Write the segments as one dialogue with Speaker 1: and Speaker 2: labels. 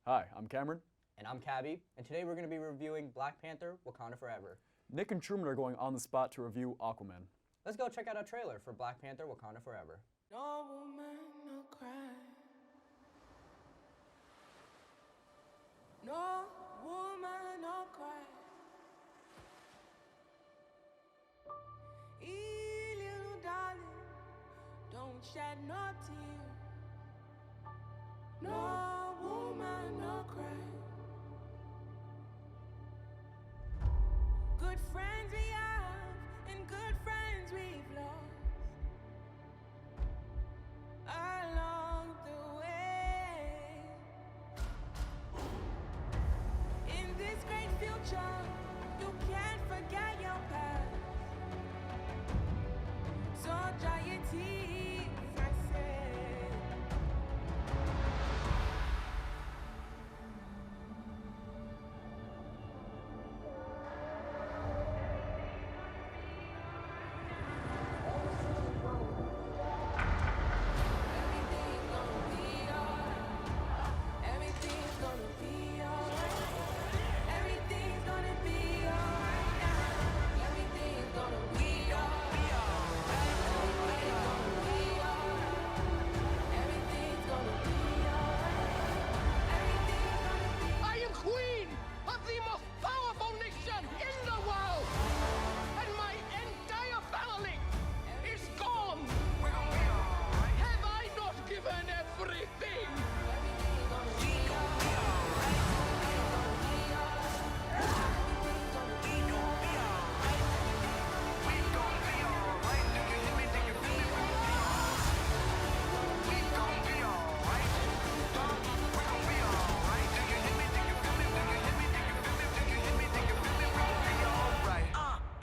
Speaker 1: Hi, I'm Cameron.
Speaker 2: And I'm Kabi, and today we're going to be reviewing Black Panther, Wakanda Forever.
Speaker 1: Nick and Truman are going on the spot to review Aquaman.
Speaker 2: Let's go check out a trailer for Black Panther, Wakanda Forever.
Speaker 3: No woman, no cry. No woman, no cry. Ee, little darling, don't shed no tear. No woman, no cry. Good friends we have, and good friends we've lost along the way. In this great future, you can't forget your past. So dry your tears, I say. Everything's gonna be alright. Everything's gonna be alright. Everything's gonna be alright now. Everything's gonna be alright. Everything's gonna be alright. Everything's gonna be alright. Everything's gonna be.
Speaker 4: I am queen of the most powerful nation in the world, and my entire family is gone. Have I not given everything?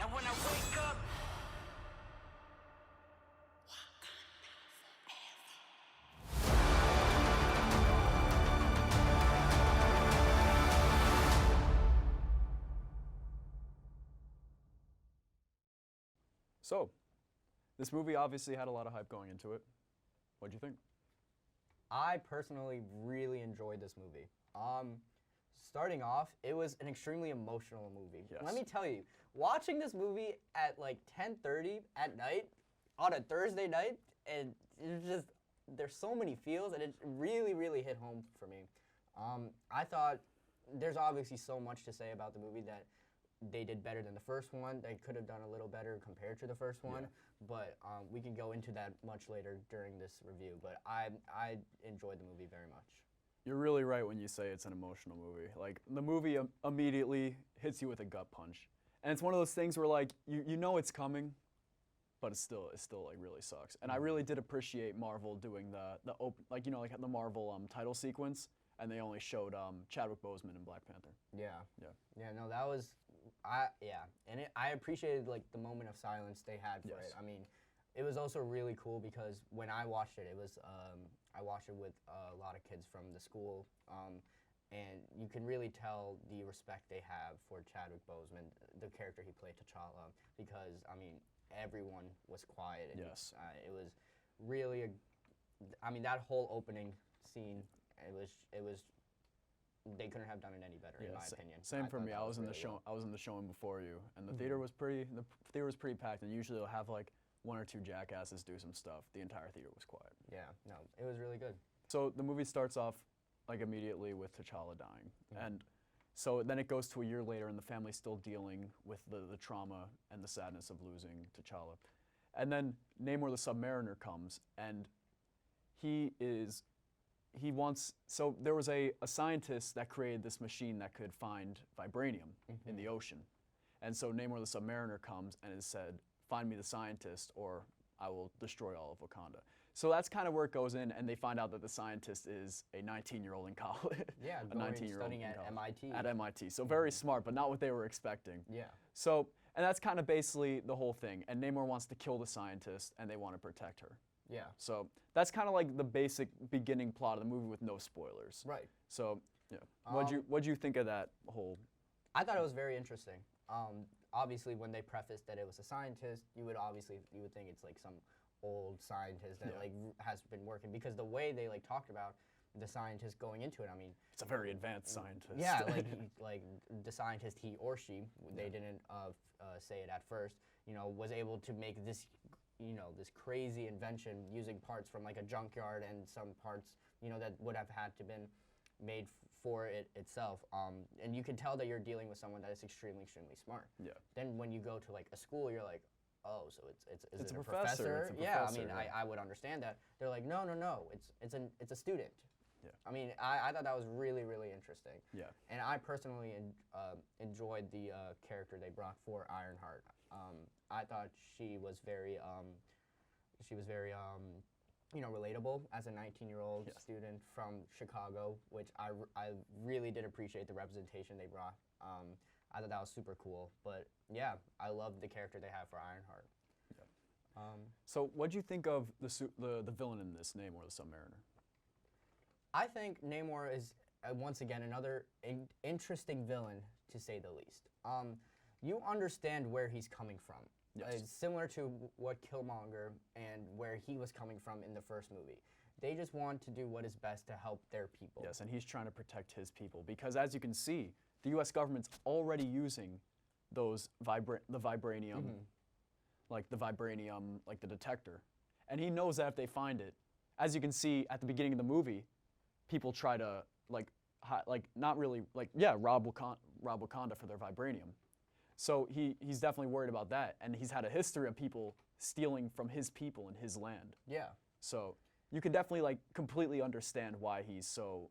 Speaker 3: And when I wake up,
Speaker 1: So, this movie obviously had a lot of hype going into it. What'd you think?
Speaker 2: I personally really enjoyed this movie. Starting off, it was an extremely emotional movie.
Speaker 1: Yes.
Speaker 2: Let me tell you, watching this movie at like 10:30 at night on a Thursday night, and it's just there's so many feels, and it really, really hit home for me. I thought there's obviously so much to say about the movie that they did better than the first one. They could have done a little better compared to the first one, but we can go into that much later during this review. But I enjoyed the movie very much.
Speaker 1: You're really right when you say it's an emotional movie. Like, the movie immediately hits you with a gut punch. And it's one of those things where, like, you know it's coming, but it still like really sucks. And I really did appreciate Marvel doing the Marvel title sequence, and they only showed Chadwick Boseman in Black Panther.
Speaker 2: Yeah, no, that was, and I appreciated like the moment of silence they had for it. I mean, it was also really cool because when I watched it, I watched it with a lot of kids from the school, and you can really tell the respect they have for Chadwick Boseman, the character he played, T'Challa, because I mean, everyone was quiet. And
Speaker 1: Yes.
Speaker 2: it was really that whole opening scene, it was. They couldn't have done it any better, in my opinion.
Speaker 1: Same for
Speaker 2: thought
Speaker 1: me.
Speaker 2: that
Speaker 1: I was in the
Speaker 2: really
Speaker 1: show.
Speaker 2: well.
Speaker 1: I was in the showing before you, and the theater was pretty packed. And usually they'll have like one or two jackasses do some stuff. The entire theater was quiet.
Speaker 2: Yeah, no, it was really good.
Speaker 1: So the movie starts off like immediately with T'Challa dying, and so then it goes to a year later, and the family's still dealing with the trauma and the sadness of losing T'Challa, and then Namor the Submariner comes, and so there was a scientist that created this machine that could find vibranium in the ocean. And so Namor the Submariner comes and has said, find me the scientist or I will destroy all of Wakanda. So that's kind of where it goes in, and they find out that the scientist is a 19-year-old in college.
Speaker 2: Yeah,
Speaker 1: a 19-year-old
Speaker 2: studying at MIT.
Speaker 1: At MIT, so very smart, but not what they were expecting.
Speaker 2: Yeah.
Speaker 1: So, and that's kind of basically the whole thing. And Namor wants to kill the scientist, and they want to protect her.
Speaker 2: Yeah.
Speaker 1: So that's kind of like the basic beginning plot of the movie with no spoilers.
Speaker 2: Right.
Speaker 1: So, yeah. What'd you think of that whole?
Speaker 2: I thought it was very interesting. Obviously, when they prefaced that it was a scientist, you would think it's like some old scientist that has been working, because the way they talked about the scientist going into it. I mean,
Speaker 1: It's a very advanced scientist.
Speaker 2: yeah, like the scientist, he or she, they didn't say it at first, was able to make this, this crazy invention using parts from like a junkyard and some parts, that would have had to been made for it itself. And you can tell that you're dealing with someone that is extremely, extremely smart.
Speaker 1: Yeah.
Speaker 2: Then when you go to like a school, you're like, oh, so is
Speaker 1: It's
Speaker 2: it
Speaker 1: a
Speaker 2: a
Speaker 1: professor,
Speaker 2: professor?
Speaker 1: it's a
Speaker 2: Yeah, I
Speaker 1: professor,
Speaker 2: mean,
Speaker 1: yeah.
Speaker 2: I would understand that. They're like, no, it's a student.
Speaker 1: Yeah.
Speaker 2: I mean, I thought that was really, really interesting.
Speaker 1: Yeah.
Speaker 2: And I personally enjoyed the character they brought for Ironheart. I thought she was very, relatable as a 19-year-old
Speaker 1: Yeah.
Speaker 2: student from Chicago, which I really did appreciate the representation they brought. I thought that was super cool. But yeah, I loved the character they have for Ironheart.
Speaker 1: Yeah. So what'd you think of the villain in this, Namor the Submariner?
Speaker 2: I think Namor is, once again, another interesting villain, to say the least. You understand where he's coming from.
Speaker 1: Yes.
Speaker 2: It's similar to what Killmonger and where he was coming from in the first movie. They just want to do what is best to help their people.
Speaker 1: Yes, and he's trying to protect his people because, as you can see, the U.S. government's already using those vibranium, like the detector, and he knows that if they find it, as you can see at the beginning of the movie, people try to rob Wakanda for their vibranium. So he's definitely worried about that, and he's had a history of people stealing from his people in his land.
Speaker 2: Yeah.
Speaker 1: So you can definitely completely understand why he's so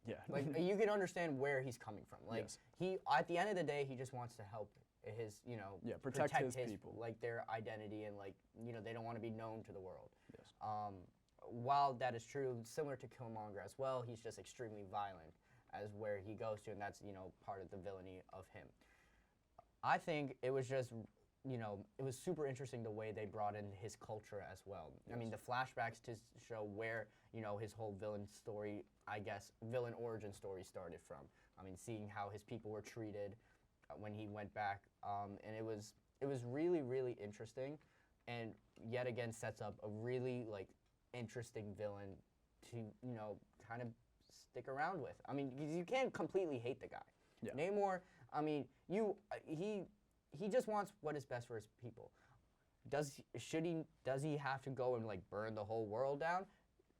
Speaker 1: yeah.
Speaker 2: Like you can understand where he's coming from. Like
Speaker 1: Yes.
Speaker 2: he, at the end of the day, he just wants to help his,
Speaker 1: protect his people.
Speaker 2: like their identity, and they don't want to be known to the world.
Speaker 1: Yes.
Speaker 2: While that is true, similar to Killmonger as well, he's just extremely violent as where he goes to, and that's part of the villainy of him. I think it was just it was super interesting the way they brought in his culture as well.
Speaker 1: Yes.
Speaker 2: I mean, the flashbacks to show where his whole villain story, I guess, villain origin story started from. I mean, seeing how his people were treated when he went back, and it was really, really interesting, and yet again sets up a really interesting villain to kind of stick around with. I mean, you can't completely hate the guy.
Speaker 1: Yeah.
Speaker 2: Namor, I mean, he just wants what is best for his people. Does he have to go and burn the whole world down?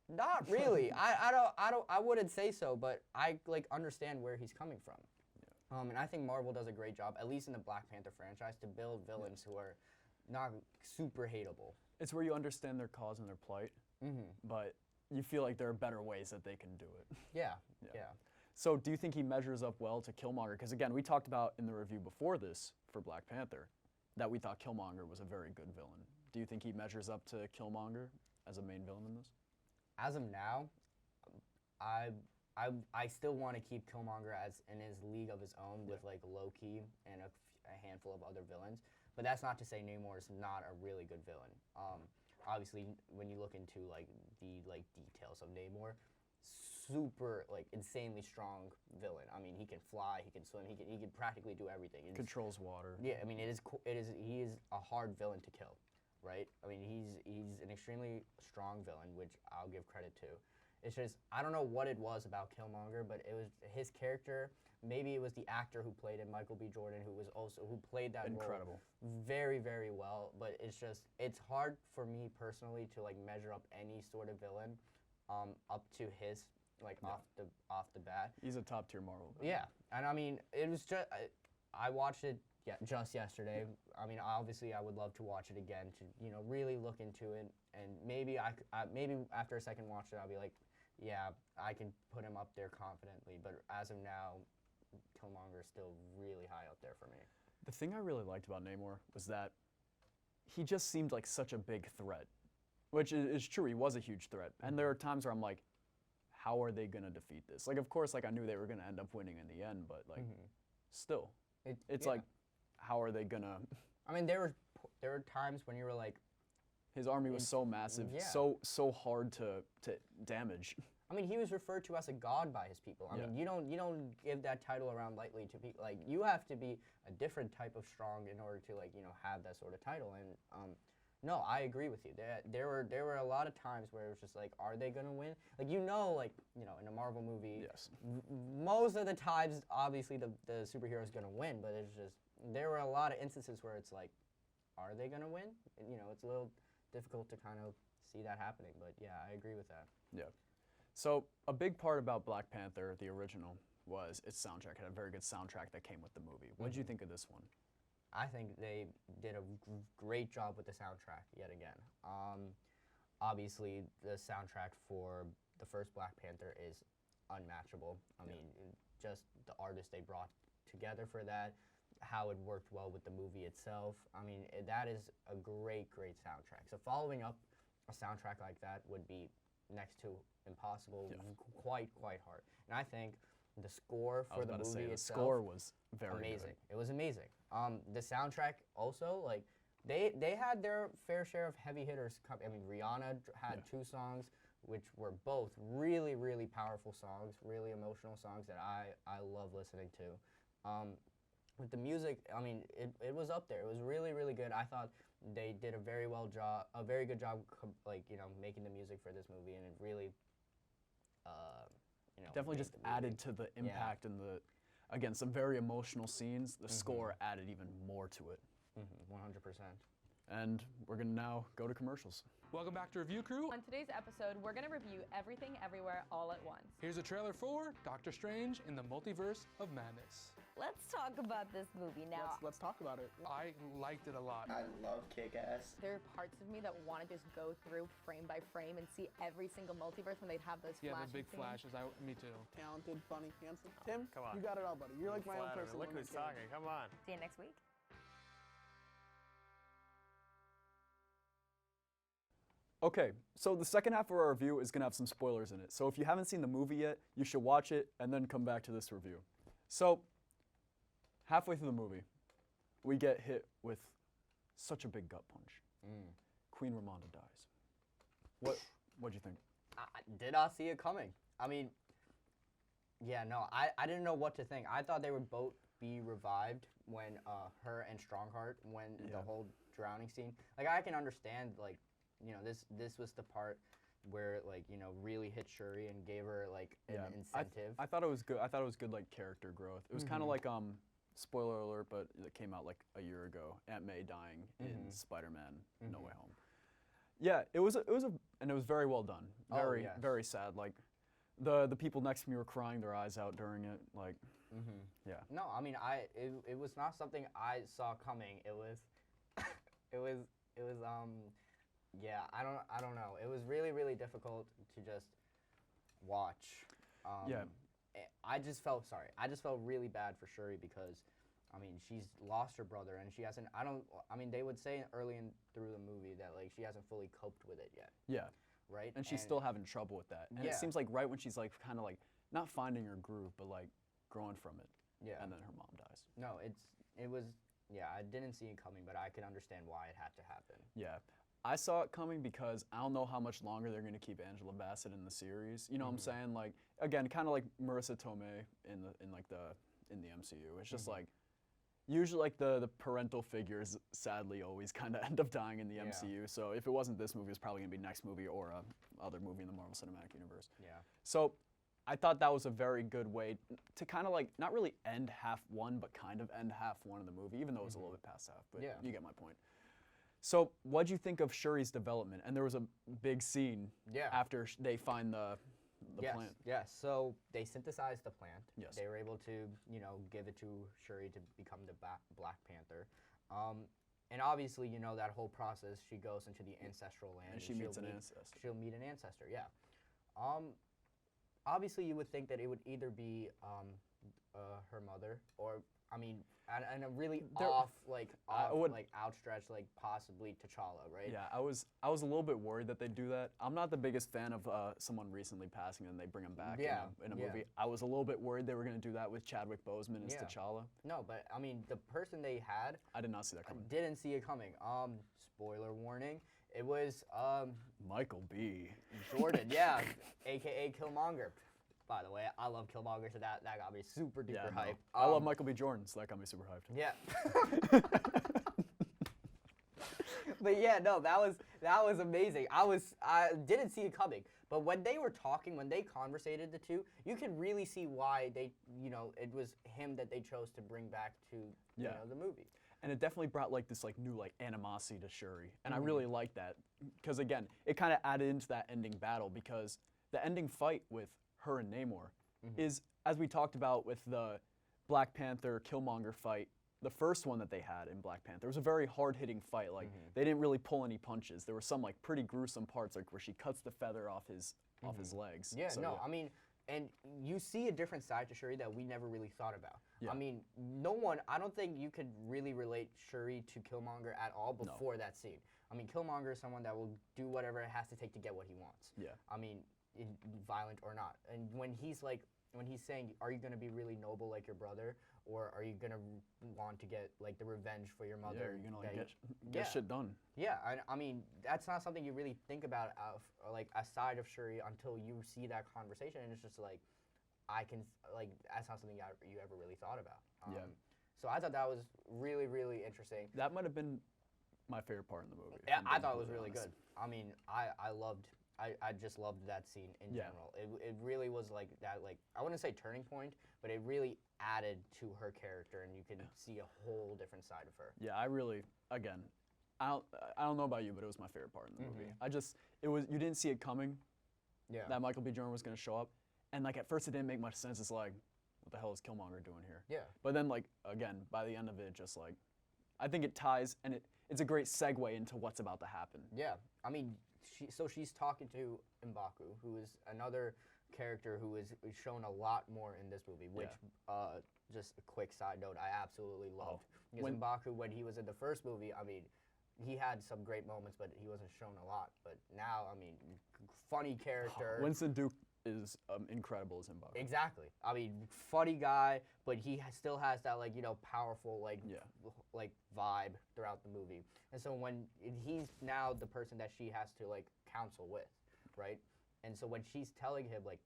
Speaker 2: Not really. I wouldn't say so, but I understand where he's coming from. Yeah. And I think Marvel does a great job, at least in the Black Panther franchise, to build villains who are not super hateable.
Speaker 1: It's where you understand their cause and their plight, but you feel like there are better ways that they can do it.
Speaker 2: Yeah.
Speaker 1: So do you think he measures up well to Killmonger? Because again, we talked about in the review before this for Black Panther that we thought Killmonger was a very good villain. Do you think he measures up to Killmonger as a main villain in this?
Speaker 2: As of now, I still want to keep Killmonger as in his league of his own with Loki and a handful of other villains. But that's not to say Namor is not a really good villain. Obviously, when you look into the details of Namor, super insanely strong villain. I mean, he can fly, he can swim, he can practically do everything.
Speaker 1: Controls water.
Speaker 2: Yeah, I mean, he is a hard villain to kill, right? I mean, he's an extremely strong villain, which I'll give credit to. It's just I don't know what it was about Killmonger, but it was his character. Maybe it was the actor who played it, Michael B. Jordan, who played that
Speaker 1: Incredible.
Speaker 2: role very, very well. But it's hard for me personally to measure up any sort of villain up to his off the bat.
Speaker 1: He's a top tier Marvel villain.
Speaker 2: Yeah, and I mean it was just I watched it just yesterday. I mean, obviously I would love to watch it again to really look into it, and maybe maybe after a second watch it I'll be like, yeah, I can put him up there confidently. But as of now, Killmonger is still really high up there for me.
Speaker 1: The thing I really liked about Namor was that he just seemed like such a big threat, which is true. He was a huge threat, and there are times where I'm like, how are they gonna defeat this? Of course, I knew they were gonna end up winning in the end, but still, it's how are they gonna?
Speaker 2: I mean, there were times when you were like,
Speaker 1: his army was so massive,
Speaker 2: yeah.
Speaker 1: so hard to damage.
Speaker 2: I mean, he was referred to as a god by his people. I
Speaker 1: Yeah.
Speaker 2: mean, you don't give that title around lightly to people. You have to be a different type of strong in order to have that sort of title. And No, I agree with you. There were a lot of times where it was just like, are they gonna win? Like in a Marvel movie,
Speaker 1: Yes.
Speaker 2: most of the times, obviously the superhero is gonna win, but it's just there were a lot of instances where it's like, are they gonna win? And, it's a little difficult to kind of see that happening. But yeah, I agree with that.
Speaker 1: Yeah. So a big part about Black Panther, the original, was its soundtrack. It had a very good soundtrack that came with the movie. What did you think of this one?
Speaker 2: I think they did a great job with the soundtrack yet again. Obviously, the soundtrack for the first Black Panther is unmatchable. I mean, just the artists they brought together for that, how it worked well with the movie itself. I mean, that is a great, great soundtrack. So following up a soundtrack like that would be next to impossible, quite hard. And I think the score for the movie
Speaker 1: the
Speaker 2: itself,
Speaker 1: score was very
Speaker 2: amazing.
Speaker 1: good.
Speaker 2: It was amazing. The soundtrack also, like, they had their fair share of heavy hitters. I mean, Rihanna had 2 songs, which were both really, really powerful songs, really emotional songs that I love listening to. With the music, I mean, it was up there. It was really, really good. I thought they did a very good job, making the music for this movie, and it really,
Speaker 1: Definitely
Speaker 2: made
Speaker 1: just
Speaker 2: the movie.
Speaker 1: added to the impact and again, some very emotional scenes. The score added even more to it.
Speaker 2: 100%.
Speaker 1: And we're gonna now go to commercials.
Speaker 5: Welcome back to Review Crew.
Speaker 6: On today's episode, we're going to review Everything Everywhere All at Once.
Speaker 5: Here's a trailer for Doctor Strange in the Multiverse of Madness.
Speaker 7: Let's talk about this movie now.
Speaker 8: Let's talk about it.
Speaker 5: I liked it a lot.
Speaker 9: I love Kick-Ass.
Speaker 6: There are parts of me that want to just go through frame by frame and see every single multiverse when they'd have those
Speaker 5: Yeah,
Speaker 6: flashes.
Speaker 5: the big flashes. Me too.
Speaker 8: Talented, funny, handsome. Tim,
Speaker 10: Come on.
Speaker 8: you got it all, buddy. You're like my own
Speaker 10: Flatter me.
Speaker 8: person.
Speaker 10: Look
Speaker 8: when
Speaker 10: who's
Speaker 8: I'm a
Speaker 10: talking.
Speaker 8: kid.
Speaker 10: Come on.
Speaker 7: See you next week.
Speaker 1: Okay, so the second half of our review is gonna have some spoilers in it. So if you haven't seen the movie yet, you should watch it and then come back to this review. So, halfway through the movie, we get hit with such a big gut punch. Queen Ramonda dies. What'd you think?
Speaker 2: I did not see it coming. I mean, yeah, no, I didn't know what to think. I thought they would both be revived when her and Strongheart, when the whole drowning scene. Like, I can understand, like, this was the part where, like, really hit Shuri and gave her, like, an incentive.
Speaker 1: I thought it was good. I thought it was good, like, character growth. It was kind of like spoiler alert, but it came out like a year ago. Aunt May dying in Spider-Man: No Way Home. Yeah, it was very well done. Very very sad. Like, the people next to me were crying their eyes out during it. Like, yeah.
Speaker 2: No, I mean, it was not something I saw coming. It was, yeah, I don't know. It was really, really difficult to just watch. I just felt really bad for Shuri because, I mean, she's lost her brother and she hasn't. I mean, they would say early through the movie that, like, she hasn't fully coped with it yet.
Speaker 1: Yeah.
Speaker 2: Right.
Speaker 1: And she's still having trouble with that. And it seems like right when she's, like, kind of like not finding her groove, but like growing from it.
Speaker 2: Yeah.
Speaker 1: And then her mom dies.
Speaker 2: No, it was. Yeah, I didn't see it coming, but I can understand why it had to happen.
Speaker 1: Yeah. I saw it coming because I don't know how much longer they're going to keep Angela Bassett in the series. You know what I'm saying? Like, again, kind of like Marissa Tomei in the MCU. It's just like, usually like the parental figures sadly always kind of end up dying in the MCU. So if it wasn't this movie, it's probably going to be next movie or other movie in the Marvel Cinematic Universe.
Speaker 2: Yeah.
Speaker 1: So I thought that was a very good way to kind of like not really end half one, but kind of end half one of the movie, even though it was a little bit past half. But you get my point. So what'd you think of Shuri's development? And there was a big scene after they find the plant.
Speaker 2: Yes, so they synthesized the plant.
Speaker 1: Yes.
Speaker 2: They were able to, give it to Shuri to become the Black Panther. And obviously, that whole process, she goes into the ancestral land.
Speaker 1: And she meets an ancestor.
Speaker 2: She'll meet an ancestor, yeah. Obviously, you would think that it would either be her mother or, I mean, and a really outstretched, like possibly T'Challa, right?
Speaker 1: Yeah, I was a little bit worried that they'd do that. I'm not the biggest fan of someone recently passing and they bring him back in a movie. I was a little bit worried they were going to do that with Chadwick Boseman as T'Challa.
Speaker 2: No, but I mean, the person they had,
Speaker 1: I did not see that coming.
Speaker 2: Didn't see it coming. Spoiler warning. It was
Speaker 1: Michael B.
Speaker 2: Jordan, aka Killmonger. By the way, I love Killmonger, so that got me super duper hyped.
Speaker 1: I love Michael B. Jordan, so that got me super hyped.
Speaker 2: Yeah. But yeah, no, that was amazing. I didn't see it coming, but when they were talking, when they conversated the two, you could really see why they, it was him that they chose to bring back to the movie.
Speaker 1: And it definitely brought like this like new like animosity to Shuri, and I really like that because again, it kind of added into that ending battle because the ending fight with her and Namor is, as we talked about with the Black Panther Killmonger fight, the first one that they had in Black Panther. It was a very hard-hitting fight. Like they didn't really pull any punches. There were some like pretty gruesome parts, like where she cuts the feather off his legs.
Speaker 2: Yeah,
Speaker 1: So,
Speaker 2: I mean, and you see a different side to Shuri that we never really thought about.
Speaker 1: Yeah.
Speaker 2: I mean, I don't think you could really relate Shuri to Killmonger at all before that scene. I mean, Killmonger is someone that will do whatever it has to take to get what he wants.
Speaker 1: Yeah.
Speaker 2: I mean, violent or not. And when he's saying, are you going to be really noble like your brother? Or are you going to want to get like the revenge for your mother?
Speaker 1: Yeah, you're gonna like get shit done.
Speaker 2: Yeah, I mean, that's not something you really think about like aside of Shuri until you see that conversation, and it's just like, that's not something you ever really thought about.
Speaker 1: Yeah.
Speaker 2: So I thought that was really, really interesting.
Speaker 1: That might have been my favorite part in the movie.
Speaker 2: Yeah,
Speaker 1: if I'm
Speaker 2: I
Speaker 1: being
Speaker 2: thought it was
Speaker 1: completely
Speaker 2: really
Speaker 1: honest.
Speaker 2: good. I mean, I just loved that scene in general. It really was like that, like, I wouldn't say turning point, but it really added to her character, and you can see a whole different side of her.
Speaker 1: Yeah, I really, again, I don't know about you, but it was my favorite part in the movie. You didn't see it coming.
Speaker 2: Yeah.
Speaker 1: That Michael B. Jordan was gonna show up, and like at first it didn't make much sense. It's like, what the hell is Killmonger doing here?
Speaker 2: Yeah.
Speaker 1: But then like again, by the end of it, just like, I think it ties and it's a great segue into what's about to happen.
Speaker 2: Yeah, I mean, she's talking to M'Baku, who is another character who is shown a lot more in this movie, which, just a quick side note, I absolutely loved. Because M'Baku, when he was in the first movie, I mean, he had some great moments, but he wasn't shown a lot. But now, I mean, funny character.
Speaker 1: Winston Duke is incredible as M'Baku.
Speaker 2: Exactly. I mean, funny guy, but he still has that like powerful like vibe throughout the movie. And so when he's now the person that she has to like counsel with, right? And so when she's telling him like,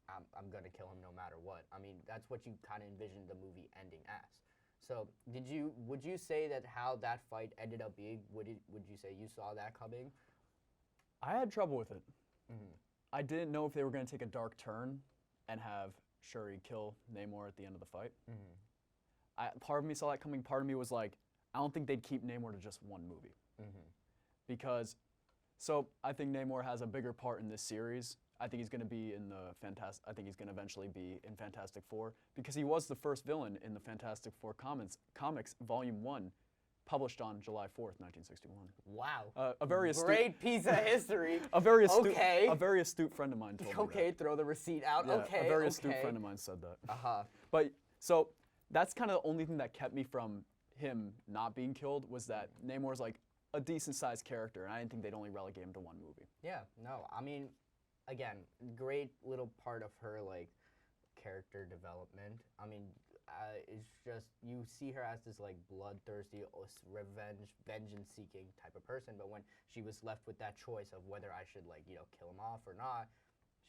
Speaker 2: I'm gonna kill him no matter what. I mean, that's what you kind of envisioned the movie ending as. So would you say that how that fight ended up being? Would you say you saw that coming?
Speaker 1: I had trouble with it. I didn't know if they were going to take a dark turn and have Shuri kill Namor at the end of the fight. Part of me saw that coming. Part of me was like, I don't think they'd keep Namor to just one movie. Because, so I think Namor has a bigger part in this series. I think he's going to be in I think he's going to eventually be in Fantastic Four because he was the first villain in the Fantastic Four comics Volume 1, published on July 4th, 1961.
Speaker 2: Wow.
Speaker 1: A very astute,
Speaker 2: great piece of history.
Speaker 1: a very astute,
Speaker 2: Okay.
Speaker 1: a very astute friend of mine told me that.
Speaker 2: Okay, throw the receipt out.
Speaker 1: Yeah,
Speaker 2: Okay.
Speaker 1: a very astute friend of mine said that. But so that's kind of the only thing that kept me from him not being killed was that Namor's like a decent sized character, and I didn't think they'd only relegate him to one movie.
Speaker 2: Yeah, no, I mean, again, great little part of her like character development. I mean, it's just you see her as this like bloodthirsty, vengeance-seeking type of person, but when she was left with that choice of whether I should like kill him off or not,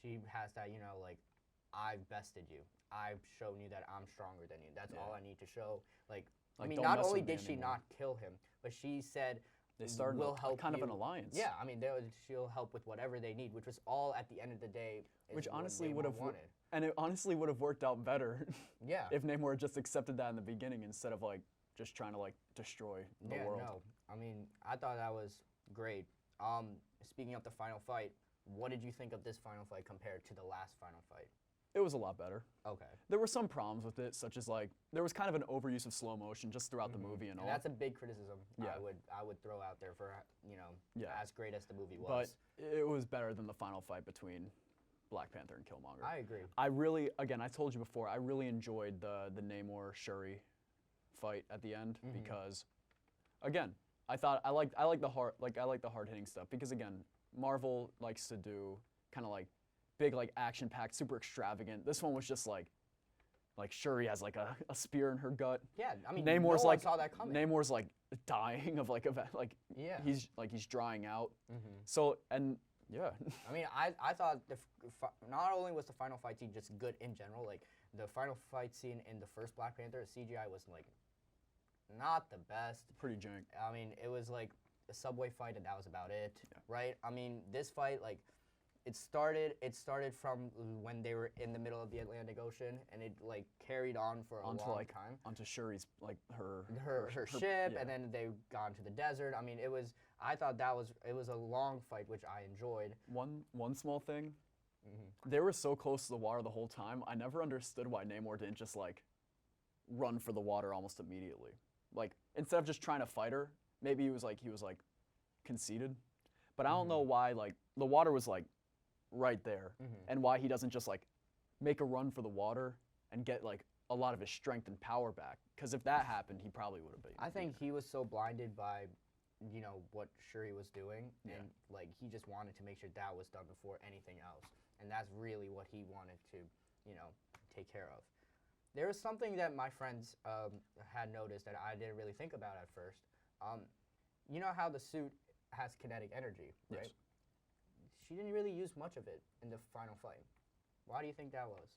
Speaker 2: she has that like, I've bested you. I've shown you that I'm stronger than you. That's all I need to show. Like I mean,
Speaker 1: don't
Speaker 2: not
Speaker 1: mess
Speaker 2: only
Speaker 1: with me
Speaker 2: did she
Speaker 1: anymore.
Speaker 2: not kill him, but she said,
Speaker 1: They started
Speaker 2: we'll help
Speaker 1: kind
Speaker 2: you.
Speaker 1: of an alliance.
Speaker 2: Yeah, I mean, she'll help with whatever they need, which was all at the end of the day. Is
Speaker 1: Which
Speaker 2: what
Speaker 1: honestly
Speaker 2: Namor
Speaker 1: would have
Speaker 2: wanted.
Speaker 1: and it honestly would have worked out better
Speaker 2: Yeah.
Speaker 1: if Namor had just accepted that in the beginning instead of like just trying to like destroy the world.
Speaker 2: No, I mean, I thought that was great. Speaking of the final fight, what did you think of this final fight compared to the last final fight?
Speaker 1: It was a lot better.
Speaker 2: Okay.
Speaker 1: There were some problems with it, such as like there was kind of an overuse of slow motion just throughout the movie and all.
Speaker 2: And that's a big criticism
Speaker 1: Yeah.
Speaker 2: I would throw out there for
Speaker 1: Yeah.
Speaker 2: as great as the movie
Speaker 1: But
Speaker 2: was.
Speaker 1: it was better than the final fight between Black Panther and Killmonger.
Speaker 2: I agree.
Speaker 1: I really, again, I told you before, I really enjoyed the Namor Shuri fight at the end because, again, I like the hard hitting stuff because again, Marvel likes to do kind of like big like action packed, super extravagant. This one was just like Shuri has like a spear in her gut.
Speaker 2: Yeah, I mean,
Speaker 1: Namor's
Speaker 2: no
Speaker 1: like
Speaker 2: one saw that coming.
Speaker 1: Namor's like dying of like
Speaker 2: Yeah.
Speaker 1: he's drying out. So and yeah.
Speaker 2: I mean, I thought not only was the final fight scene just good in general, like the final fight scene in the first Black Panther, CGI was like not the best.
Speaker 1: Pretty jank.
Speaker 2: I mean, it was like a subway fight, and that was about it, right? I mean, this fight, like, it started from when they were in the middle of the Atlantic Ocean, and it like carried on for a long time.
Speaker 1: Onto Shuri's like her
Speaker 2: ship,
Speaker 1: yeah.
Speaker 2: and then they gone to the desert. I mean, I thought it was a long fight, which I enjoyed.
Speaker 1: One small thing, they were so close to the water the whole time. I never understood why Namor didn't just like run for the water almost immediately. Like instead of just trying to fight her, maybe he was like conceited. But I don't know why like the water was like right there, and why he doesn't just like make a run for the water and get like a lot of his strength and power back. Because if that happened, he probably would have been.
Speaker 2: I think he was so blinded by, you know, what Shuri was doing, and like he just wanted to make sure that was done before anything else, and that's really what he wanted to, you know, take care of. There was something that my friends had noticed that I didn't really think about at first. You know how the suit has kinetic energy, right?
Speaker 1: Yes.
Speaker 2: She didn't really use much of it in the final fight. Why do you think that was?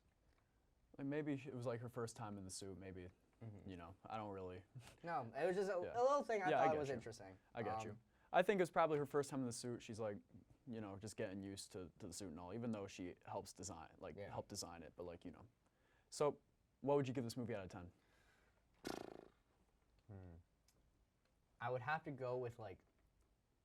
Speaker 1: Like maybe it was like her first time in the suit. Maybe, you know, I don't really.
Speaker 2: No, it was just a little thing I thought was interesting.
Speaker 1: I get you. I think it was probably her first time in the suit. She's like, you know, just getting used to the suit and all. Even though she helps design, helped design it, but like you know. So, what would you give this movie out of 10?
Speaker 2: I would have to go with like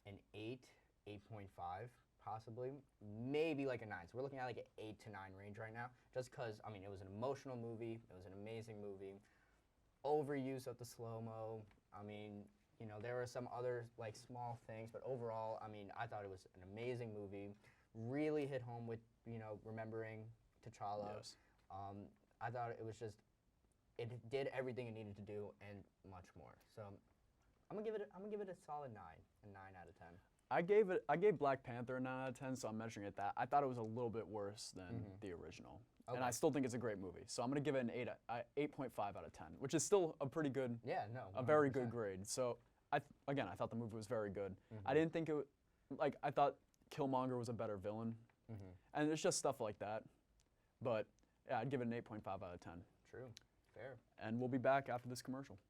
Speaker 2: an 8.5. Possibly, maybe like a 9. So we're looking at like an 8 to 9 range right now, just because, I mean, it was an emotional movie, it was an amazing movie, overuse of the slow-mo, I mean, you know, there were some other like small things, but overall, I mean, I thought it was an amazing movie, really hit home with, you know, remembering T'Challa.
Speaker 1: Yes.
Speaker 2: I thought it was just, it did everything it needed to do and much more. So I'm gonna give it a solid 9, a 9 out of 10.
Speaker 1: I gave Black Panther a 9 out of 10, so I'm measuring it that. I thought it was a little bit worse than the original. Okay. And I still think it's a great movie. So I'm going to give it an 8.5 out of 10, which is still a pretty good, a very good grade. So again, I thought the movie was very good. I didn't think I thought Killmonger was a better villain. And it's just stuff like that. But yeah, I'd give it an 8.5 out of 10.
Speaker 2: True, fair.
Speaker 1: And we'll be back after this commercial.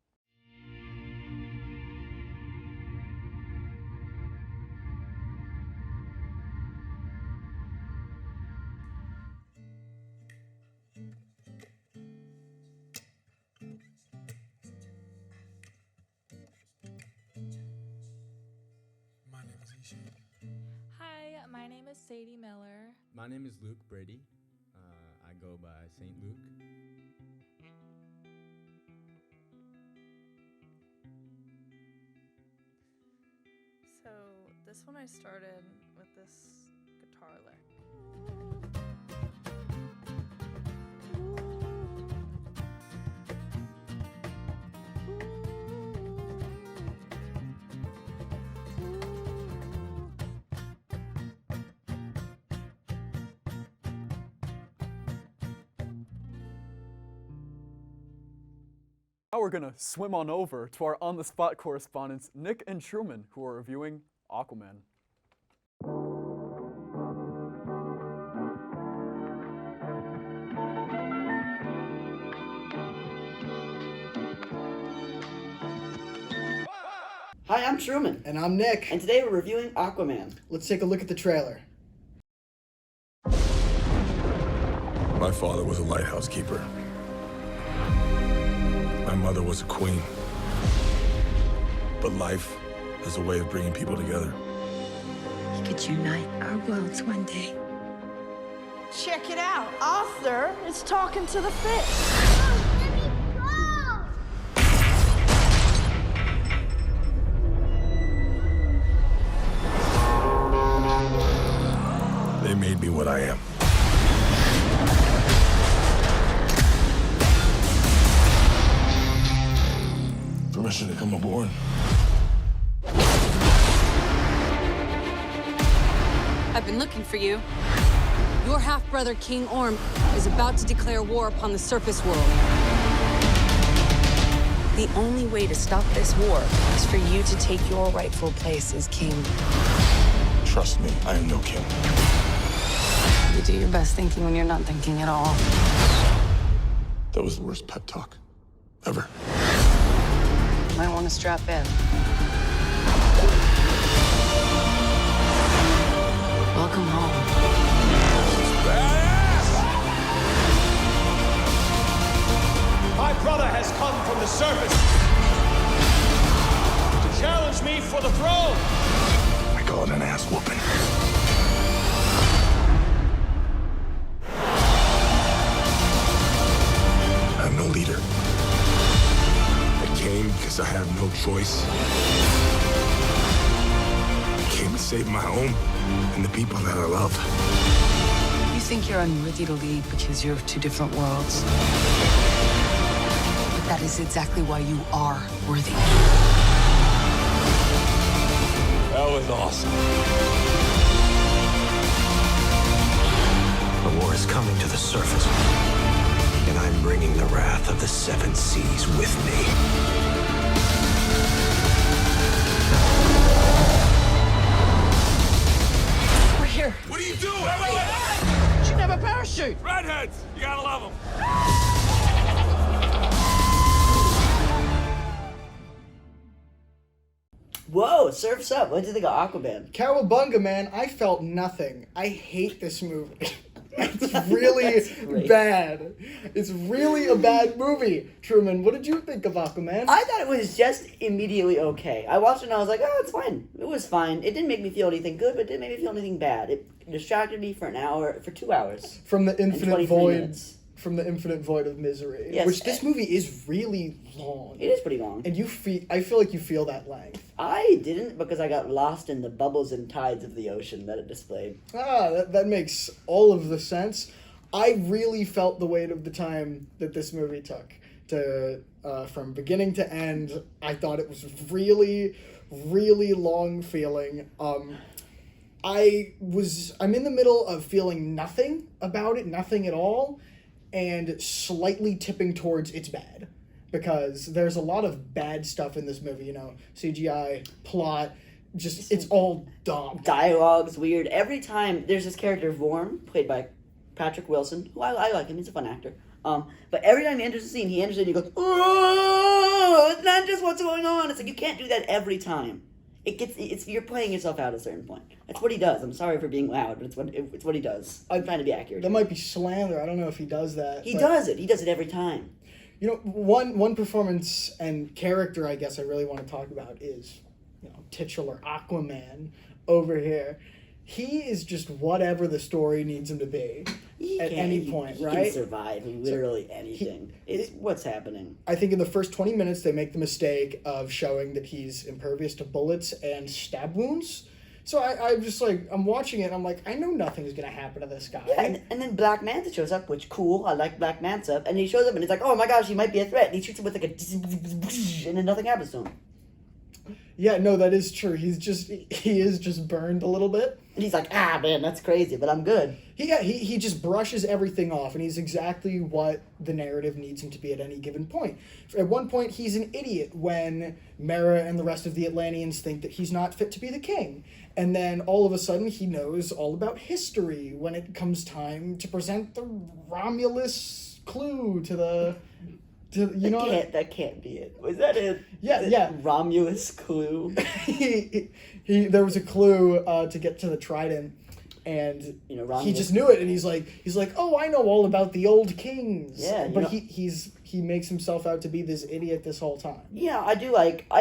Speaker 3: Hi, my name is Sadie Miller.
Speaker 9: My name is Luke Brady. I go by Saint Luke.
Speaker 3: So this one I started with this guitar lick.
Speaker 1: Now we're gonna swim on over to our on-the-spot correspondents, Nick and Truman, who are reviewing Aquaman.
Speaker 10: Hi, I'm Truman.
Speaker 8: And I'm Nick.
Speaker 10: And today we're reviewing Aquaman.
Speaker 8: Let's take a look at the trailer.
Speaker 11: My father was a lighthouse keeper. My mother was a queen. But life has a way of bringing people together.
Speaker 12: We could unite our worlds one day.
Speaker 13: Check it out. Arthur is talking to the fish.
Speaker 11: They made me what I am. Permission to come aboard.
Speaker 12: I've been looking for you. Your half-brother, King Orm, is about to declare war upon the surface world. The only way to stop this war is for you to take your rightful place as king.
Speaker 11: Trust me, I am no king.
Speaker 12: You do your best thinking when you're not thinking at all.
Speaker 11: That was the worst pep talk ever.
Speaker 12: Might want to strap in. Welcome home.
Speaker 4: My brother has come from the surface to challenge me for the throne.
Speaker 11: I call it an ass whooping. I'm no leader. I came because I have no choice. I came to save my home and the people that I love.
Speaker 12: You think you're unworthy to lead because you're of two different worlds. But that is exactly why you are worthy.
Speaker 4: That was awesome.
Speaker 14: The war is coming to the surface, and I'm bringing the wrath of the seven seas with me.
Speaker 13: We're here.
Speaker 11: What are you doing?
Speaker 13: You should have a parachute.
Speaker 11: Redheads! You gotta love them.
Speaker 10: Whoa, surf's up. What did you think of Aquaman?
Speaker 8: Cowabunga, man, I felt nothing. I hate this movie. It's really bad. It's really a bad movie. Truman, what did you think of Aquaman?
Speaker 10: I thought it was just immediately okay. I watched it and I was like, oh, it's fine. It was fine. It didn't make me feel anything good, but it didn't make me feel anything bad. It distracted me for 2 hours.
Speaker 8: From the
Speaker 10: and
Speaker 8: infinite
Speaker 10: 23
Speaker 8: void.
Speaker 10: minutes.
Speaker 8: From the infinite void of misery.
Speaker 10: Yes,
Speaker 8: Which this movie is really long.
Speaker 10: It is pretty long.
Speaker 8: And I feel like you feel that length.
Speaker 10: I didn't because I got lost in the bubbles and tides of the ocean that it displayed.
Speaker 8: That makes all of the sense. I really felt the weight of the time that this movie took to from beginning to end. I thought it was really, really long feeling. I'm in the middle of feeling nothing about it, nothing at all, and slightly tipping towards it's bad. Because there's a lot of bad stuff in this movie, CGI, plot, just, it's all dumb.
Speaker 10: Dialogue's weird. Every time, there's this character, Vorm, played by Patrick Wilson, who I like him, he's a fun actor. But every time he enters the scene, he goes, oh, it's not just what's going on. It's like, you can't do that every time. You're playing yourself out at a certain point. That's what he does. I'm sorry for being loud, but it's what he does. I'm trying to be accurate.
Speaker 8: That might be slander. I don't know if he does that.
Speaker 10: He does it. He does it every time.
Speaker 8: One performance and character I guess I really want to talk about is, titular Aquaman over here. He is just whatever the story needs him to be at any point, right?
Speaker 10: He can survive literally anything. It's what's happening.
Speaker 8: I think in the first 20 minutes they make the mistake of showing that he's impervious to bullets and stab wounds. So I'm just like, I'm watching it and I'm like, I know nothing's going to happen to this guy.
Speaker 10: Yeah, and then Black Manta shows up, which cool, I like Black Manta. And he shows up and he's like, oh my gosh, he might be a threat. And he shoots him with like a and then nothing happens to him.
Speaker 8: Yeah, no, that is true. He is just burned a little bit.
Speaker 10: And he's like, man, that's crazy, but I'm good.
Speaker 8: He just brushes everything off, and he's exactly what the narrative needs him to be at any given point. At one point, he's an idiot when Mera and the rest of the Atlanteans think that he's not fit to be the king. And then all of a sudden, he knows all about history when it comes time to present the Romulus clue to the...
Speaker 10: That can't be it. Was that it?
Speaker 8: Yeah.
Speaker 10: Romulus clue.
Speaker 8: There was a clue to get to the trident, and he just knew it. And he's like, oh, I know all about the old kings.
Speaker 10: Yeah,
Speaker 8: but he makes himself out to be this idiot this whole time.
Speaker 10: Yeah, I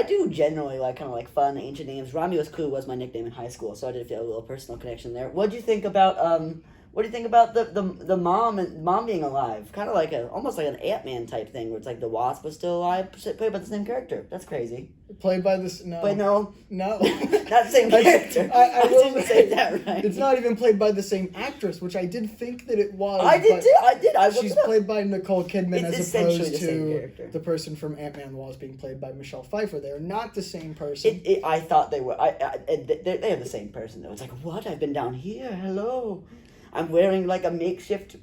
Speaker 10: do generally like kind of like fun ancient names. Romulus Clue was my nickname in high school, so I did feel a little personal connection there. What do you think about the mom being alive? Kind of like almost like an Ant-Man type thing, where it's like the Wasp was still alive, played by the same character. That's crazy.
Speaker 8: Played by this no.
Speaker 10: But no,
Speaker 8: not
Speaker 10: the same character.
Speaker 8: I will
Speaker 10: say that right.
Speaker 8: It's not even played by the same actress, which I did think that it was.
Speaker 10: I did too.
Speaker 8: She's played by Nicole Kidman
Speaker 10: it's
Speaker 8: as opposed
Speaker 10: the
Speaker 8: to the person from Ant-Man was being played by Michelle Pfeiffer. They're not the same person.
Speaker 10: I thought they were. They are the same person though. It's like, what? I've been down here. Hello. I'm wearing like a makeshift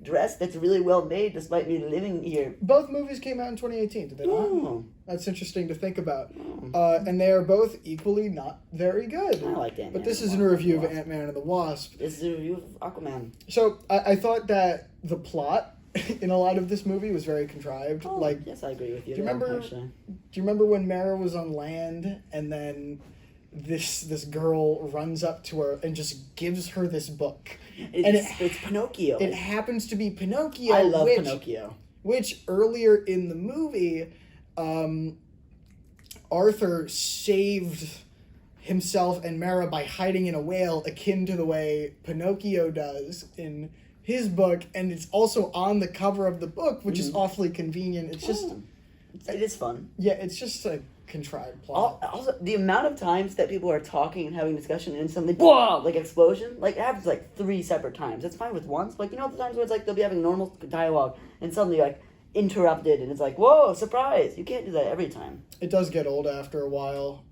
Speaker 10: dress that's really well made despite me living here.
Speaker 8: Both movies came out in 2018, did they not?
Speaker 10: Oh.
Speaker 8: That's interesting to think about. And they are both equally not very good.
Speaker 10: I like Ant-Man.
Speaker 8: But this isn't a review of Ant-Man and the Wasp.
Speaker 10: This is a review of Aquaman.
Speaker 8: So I thought that the plot in a lot of this movie was very contrived.
Speaker 10: Yes, I agree with you.
Speaker 8: Do you remember when Mera was on land and then this girl runs up to her and just gives her this book.
Speaker 10: It's Pinocchio.
Speaker 8: It happens to be Pinocchio.
Speaker 10: I love Pinocchio.
Speaker 8: Which earlier in the movie, Arthur saved himself and Mara by hiding in a whale, akin to the way Pinocchio does in his book, and it's also on the cover of the book, which is awfully convenient. It's just...
Speaker 10: It is fun.
Speaker 8: Yeah, it's just a contrived plot.
Speaker 10: Also, the amount of times that people are talking and having discussion and suddenly, whoa, like explosion, like it happens like 3 separate times. It's fine with once. Like, you know the times where it's like they'll be having normal dialogue and suddenly like interrupted and it's like, whoa, surprise. You can't do that every time.
Speaker 8: It does get old after a while.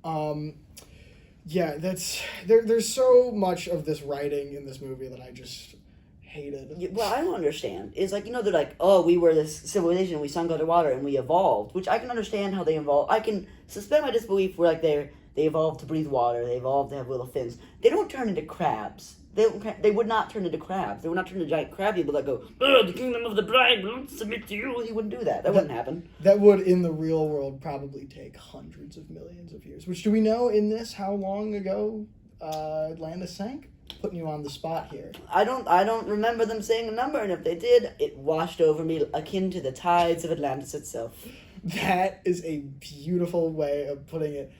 Speaker 8: Yeah, there's so much of this writing in this movie that I just hated.
Speaker 10: Yeah, well, I don't understand. It's like, you know, they're like, oh, we were this civilization, we sunk underwater, and we evolved, which I can understand how they evolved. I can suspend my disbelief where, like, they evolved to breathe water, they evolved to have little fins. They don't turn into crabs. They would not turn into crabs. They would not turn into giant crab people that go, oh, the kingdom of the bride will submit to you. He wouldn't do that. That wouldn't happen.
Speaker 8: That would, in the real world, probably take hundreds of millions of years. Which, do we know in this how long ago Atlantis sank? Putting you on the spot here.
Speaker 10: I don't remember them saying a number, and if they did, it washed over me akin to the tides of Atlantis itself.
Speaker 8: That is a beautiful way of putting it.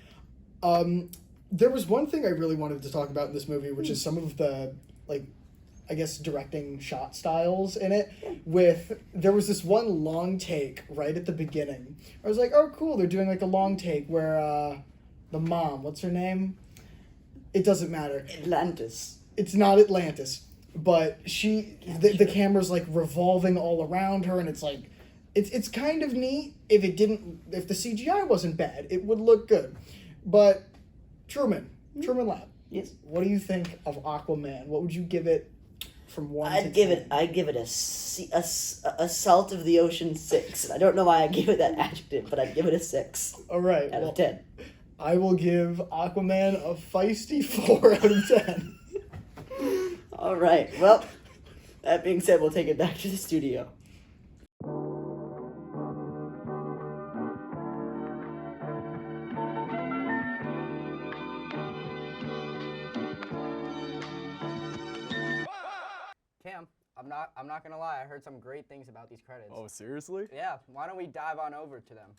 Speaker 8: There was one thing I really wanted to talk about in this movie, which is some of the, like, I guess, directing shot styles in it. There was this one long take right at the beginning. I was like, oh, cool, they're doing, like, a long take where the mom, what's her name? It doesn't matter.
Speaker 10: Atlantis.
Speaker 8: It's not Atlantis, but the camera's like revolving all around her, and it's like, it's kind of neat. If the CGI wasn't bad, it would look good. But Truman Lab.
Speaker 10: Yes.
Speaker 8: What do you think of Aquaman? What would you give it from 1 to 10?
Speaker 10: I'd give it a salt of the ocean 6. I don't know why I gave it that adjective, but I'd give it a 6.
Speaker 8: All right.
Speaker 10: Out of 10.
Speaker 8: I will give Aquaman a feisty 4 out of 10.
Speaker 10: All right. Well, that being said, we'll take it back to the studio.
Speaker 2: Cam, I'm not gonna lie. I heard some great things about these credits.
Speaker 1: Oh, seriously?
Speaker 2: Yeah. Why don't we dive on over to them?